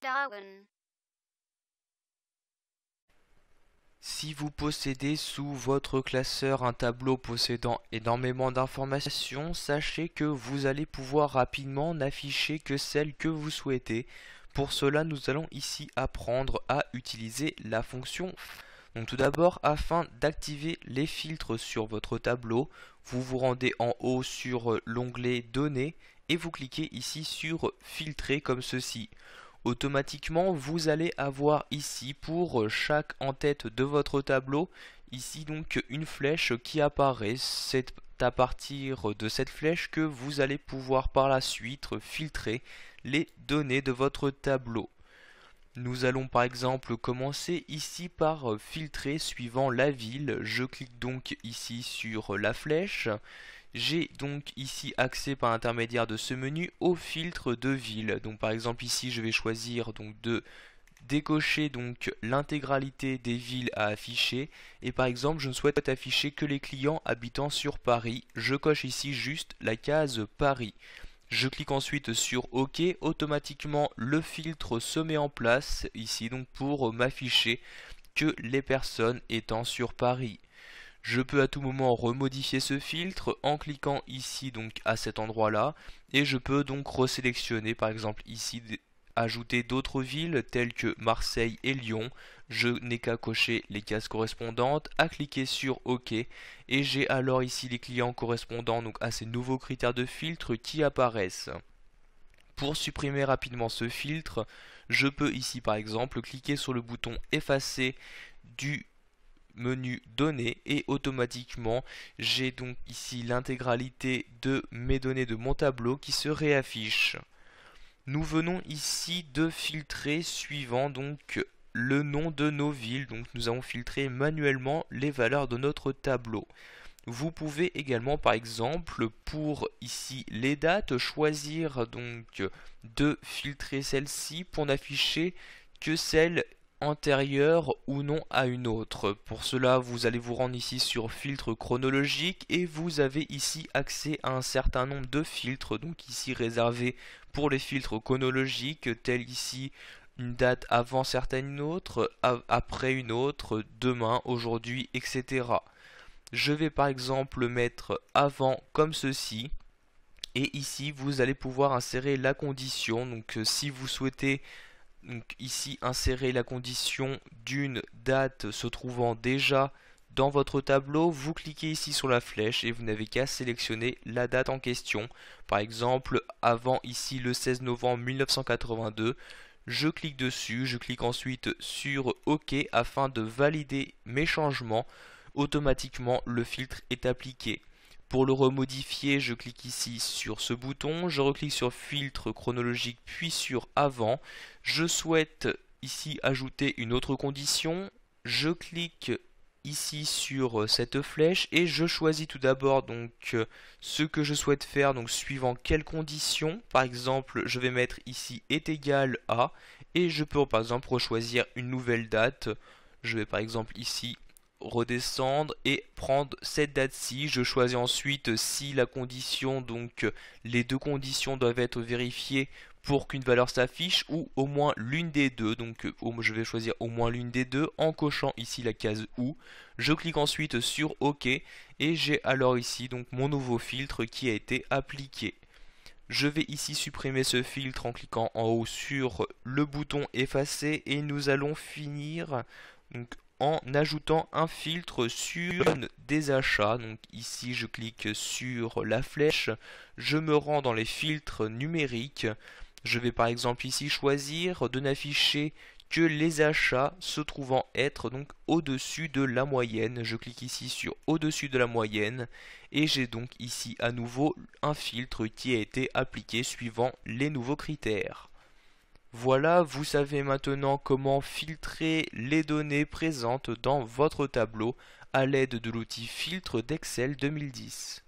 Darwin. Si vous possédez sous votre classeur un tableau possédant énormément d'informations, sachez que vous allez pouvoir rapidement n'afficher que celles que vous souhaitez. Pour cela, nous allons ici apprendre à utiliser la fonction. Donc tout d'abord, afin d'activer les filtres sur votre tableau, vous vous rendez en haut sur l'onglet Données et vous cliquez ici sur Filtrer comme ceci. Automatiquement, vous allez avoir ici pour chaque en-tête de votre tableau, ici donc une flèche qui apparaît. C'est à partir de cette flèche que vous allez pouvoir par la suite filtrer les données de votre tableau. Nous allons par exemple commencer ici par filtrer suivant la ville. Je clique donc ici sur la flèche. J'ai donc ici accès par l'intermédiaire de ce menu au filtre de ville. Donc par exemple ici je vais choisir donc de décocher donc l'intégralité des villes à afficher et par exemple je ne souhaite afficher que les clients habitant sur Paris. Je coche ici juste la case Paris. Je clique ensuite sur OK, automatiquement le filtre se met en place ici donc pour m'afficher que les personnes étant sur Paris. Je peux à tout moment remodifier ce filtre en cliquant ici donc à cet endroit là et je peux donc resélectionner par exemple ici ajouter d'autres villes telles que Marseille et Lyon. Je n'ai qu'à cocher les cases correspondantes, à cliquer sur OK et j'ai alors ici les clients correspondant donc à ces nouveaux critères de filtre qui apparaissent. Pour supprimer rapidement ce filtre, je peux ici par exemple cliquer sur le bouton effacer du menu données et automatiquement j'ai donc ici l'intégralité de mes données de mon tableau qui se réaffiche. Nous venons ici de filtrer suivant donc le nom de nos villes, donc nous avons filtré manuellement les valeurs de notre tableau. Vous pouvez également par exemple pour ici les dates choisir donc de filtrer celle-ci pour n'afficher que celle antérieure ou non à une autre. Pour cela, vous allez vous rendre ici sur filtre chronologique et vous avez ici accès à un certain nombre de filtres, donc ici réservé pour les filtres chronologiques, tels ici une date avant certaines autres, après une autre, demain, aujourd'hui, etc. Je vais par exemple mettre avant comme ceci. Et ici, vous allez pouvoir insérer la condition. Donc, si vous souhaitez donc ici insérer la condition d'une date se trouvant déjà dans votre tableau, vous cliquez ici sur la flèche et vous n'avez qu'à sélectionner la date en question. Par exemple, avant ici le 16 novembre 1982, je clique dessus, je clique ensuite sur OK afin de valider mes changements. Automatiquement, le filtre est appliqué. Pour le remodifier, je clique ici sur ce bouton, je reclique sur filtre chronologique puis sur avant. Je souhaite ici ajouter une autre condition. Je clique ici sur cette flèche et je choisis tout d'abord donc ce que je souhaite faire donc suivant quelles conditions. Par exemple, je vais mettre ici est égal à et je peux par exemple choisir une nouvelle date. Je vais par exemple ici redescendre et prendre cette date-ci. Je choisis ensuite si la condition, donc les deux conditions doivent être vérifiées pour qu'une valeur s'affiche ou au moins l'une des deux. Donc je vais choisir au moins l'une des deux en cochant ici la case ou. Je clique ensuite sur OK et j'ai alors ici donc mon nouveau filtre qui a été appliqué. Je vais ici supprimer ce filtre en cliquant en haut sur le bouton effacer et nous allons finir donc en ajoutant un filtre sur des achats. Donc ici je clique sur la flèche, je me rends dans les filtres numériques. Je vais par exemple ici choisir de n'afficher que les achats se trouvant être donc au-dessus de la moyenne. Je clique ici sur au-dessus de la moyenne et j'ai donc ici à nouveau un filtre qui a été appliqué suivant les nouveaux critères. Voilà, vous savez maintenant comment filtrer les données présentes dans votre tableau à l'aide de l'outil filtre d'Excel 2010.